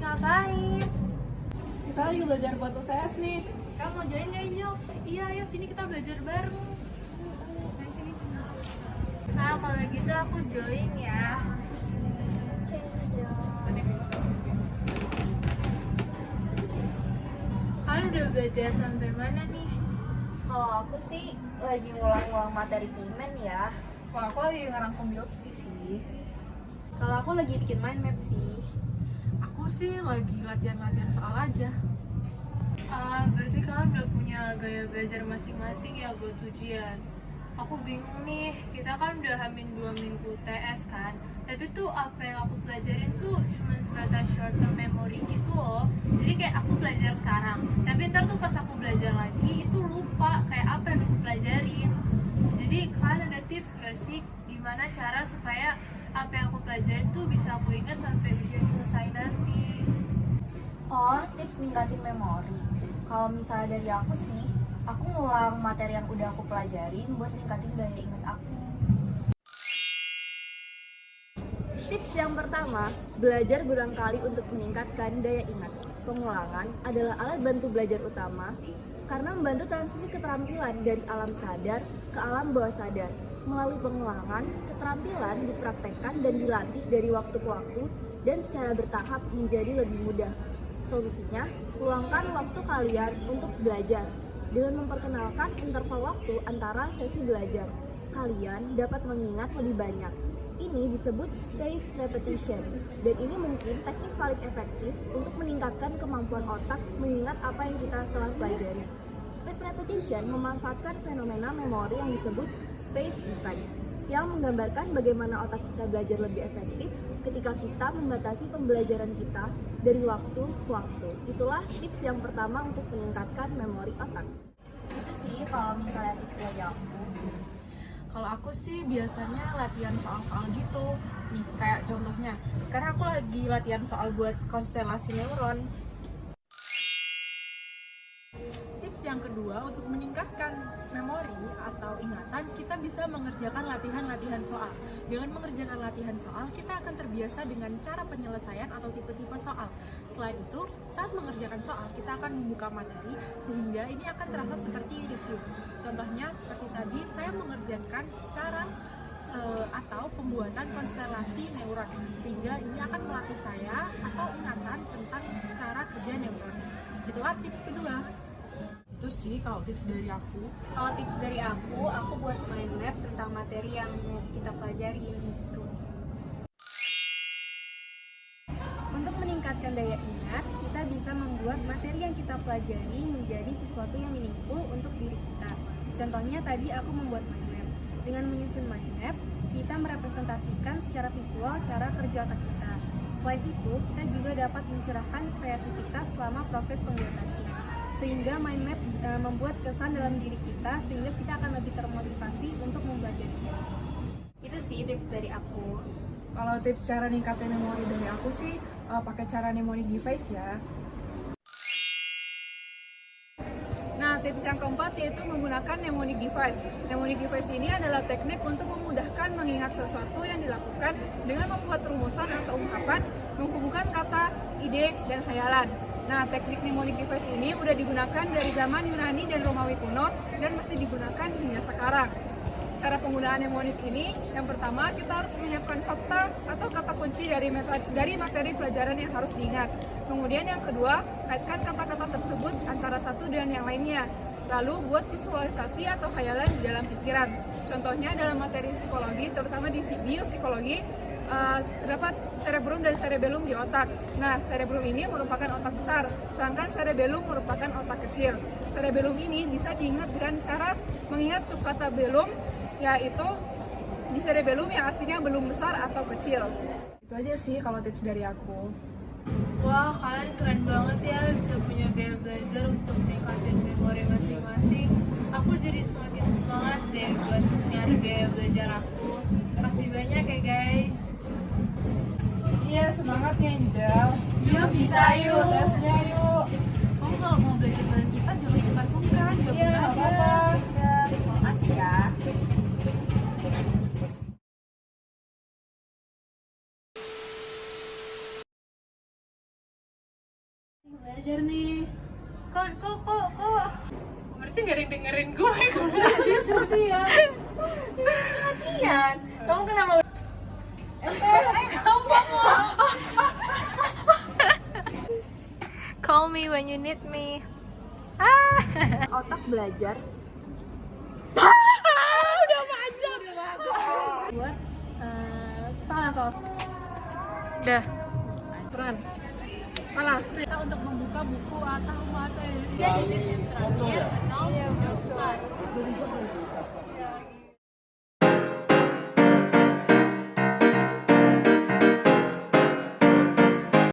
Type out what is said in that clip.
ngapain? Kita lagi belajar buat UTS nih. Kamu mau join gak, Angel? Iya, ayo sini kita belajar bareng. Nah, sini. Nah, kalau gitu aku join ya. Oke, kalian udah belajar sampai mana nih? Kalau aku sih lagi ngulang-ngulang materi pigmen ya. Wah, aku lagi ngerangkum biopsi sih. Kalau aku lagi bikin mind map sih. Aku sih lagi latihan-latihan soal aja. Berarti kalian udah punya gaya belajar masing-masing ya buat ujian. Aku bingung nih, kita kan udah hamin 2 minggu UTS kan. Tapi tuh apa yang aku pelajarin tuh cuma sebatas short term memory gitu loh. Jadi kayak aku belajar sekarang, tapi ntar tuh pas aku belajar lagi itu lupa kayak apa yang aku pelajarin. Jadi kalian ada tips gak sih gimana cara supaya apa yang aku pelajarin tuh bisa aku ingat sampai ujian selesai nanti? Oh, tips ningkatin memori. Kalau misalnya dari aku sih, aku ngulang materi yang udah aku pelajarin buat ningkatin daya ingat aku. Tips yang pertama, belajar berulang kali untuk meningkatkan daya ingat. Pengulangan adalah alat bantu belajar utama karena membantu transisi keterampilan dari alam sadar ke alam bawah sadar. Melalui pengulangan, keterampilan dipraktekkan dan dilatih dari waktu ke waktu dan secara bertahap menjadi lebih mudah. Solusinya, luangkan waktu kalian untuk belajar. Dengan memperkenalkan interval waktu antara sesi belajar, kalian dapat mengingat lebih banyak. Ini disebut space repetition, dan ini mungkin teknik paling efektif untuk meningkatkan kemampuan otak mengingat apa yang kita telah pelajari. Space repetition memanfaatkan fenomena memori yang disebut space effect, yang menggambarkan bagaimana otak kita belajar lebih efektif ketika kita membatasi pembelajaran kita dari waktu ke waktu. Itulah tips yang pertama untuk meningkatkan memori otak. Itu sih kalau misalnya tips dari aku. Kalau aku sih biasanya latihan soal-soal gitu. Nih, kayak contohnya, sekarang aku lagi latihan soal buat konstelasi neuron. Tips yang kedua, untuk meningkatkan memori atau ingatan, kita bisa mengerjakan latihan-latihan soal. Dengan mengerjakan latihan soal, kita akan terbiasa dengan cara penyelesaian atau tipe-tipe soal. Selain itu, saat mengerjakan soal, kita akan membuka materi sehingga ini akan terasa seperti review. Contohnya seperti tadi, saya mengerjakan cara atau pembuatan konstelasi neuron, sehingga ini akan melatih saya atau ingatan tentang cara kerja neuron. Itulah tips kedua. Itu sih kalau tips dari aku. Kalau tips dari aku buat mind map tentang materi yang kita pelajari gitu. Untuk meningkatkan daya ingat, kita bisa membuat materi yang kita pelajari menjadi sesuatu yang meaningful untuk diri kita. Contohnya tadi aku membuat mind map. Dengan menyusun mind map, kita merepresentasikan secara visual cara kerja otak kita. Selain itu, kita juga dapat mencurahkan kreativitas selama proses pembuatannya. Sehingga mind map membuat kesan dalam diri kita, sehingga kita akan lebih termotivasi untuk mempelajarinya. Itu sih tips dari aku. Kalau tips cara ningkatin memori dari aku sih pakai cara mnemonic device ya. Nah, tips yang keempat yaitu menggunakan mnemonic device. Mnemonic device ini adalah teknik untuk memudahkan mengingat sesuatu yang dilakukan dengan membuat rumusan atau ungkapan, menghubungkan kata, ide, dan khayalan. Nah, teknik mnemonic device ini udah digunakan dari zaman Yunani dan Romawi kuno dan masih digunakan hingga sekarang. Cara penggunaan mnemonic ini, yang pertama kita harus menyiapkan fakta atau kata kunci dari materi pelajaran yang harus diingat. Kemudian yang kedua, kaitkan kata-kata tersebut antara satu dan yang lainnya. Lalu buat visualisasi atau khayalan di dalam pikiran. Contohnya dalam materi psikologi, terutama di biopsikologi, terdapat cerebrum dan cerebellum di otak. Nah, cerebrum ini merupakan otak besar, sedangkan cerebellum merupakan otak kecil. Cerebellum ini bisa diingat dengan cara mengingat subkata bellum, yaitu di cerebellum yang artinya belum besar atau kecil. Itu aja sih kalau tips dari aku. Wah, kalian keren banget ya bisa punya gaya belajar untuk meningkatin memori masing-masing. Aku jadi semakin semangat deh buat nyari gaya belajar aku. Makasih banyak ya guys. Iya, semangat ya Angel. Yuk bisa yuk. Tesnya yuk. Kamu kalau mau belajar bareng kita jangan sungkan-sungkan, gabung Iya, nggak aja. apa-apa. Ya, terima kasih ya. Belajar nih. Kok. Berarti gak ada yang dengerin gue kalau belajar seperti ya. Latihan. Kamu kenapa? Call me when you need me. Otak belajar Udah panjang. buat salah. Udah. Turan. Salah. Kita untuk membuka buku atau materi. Tiga digit yang terakhir 074.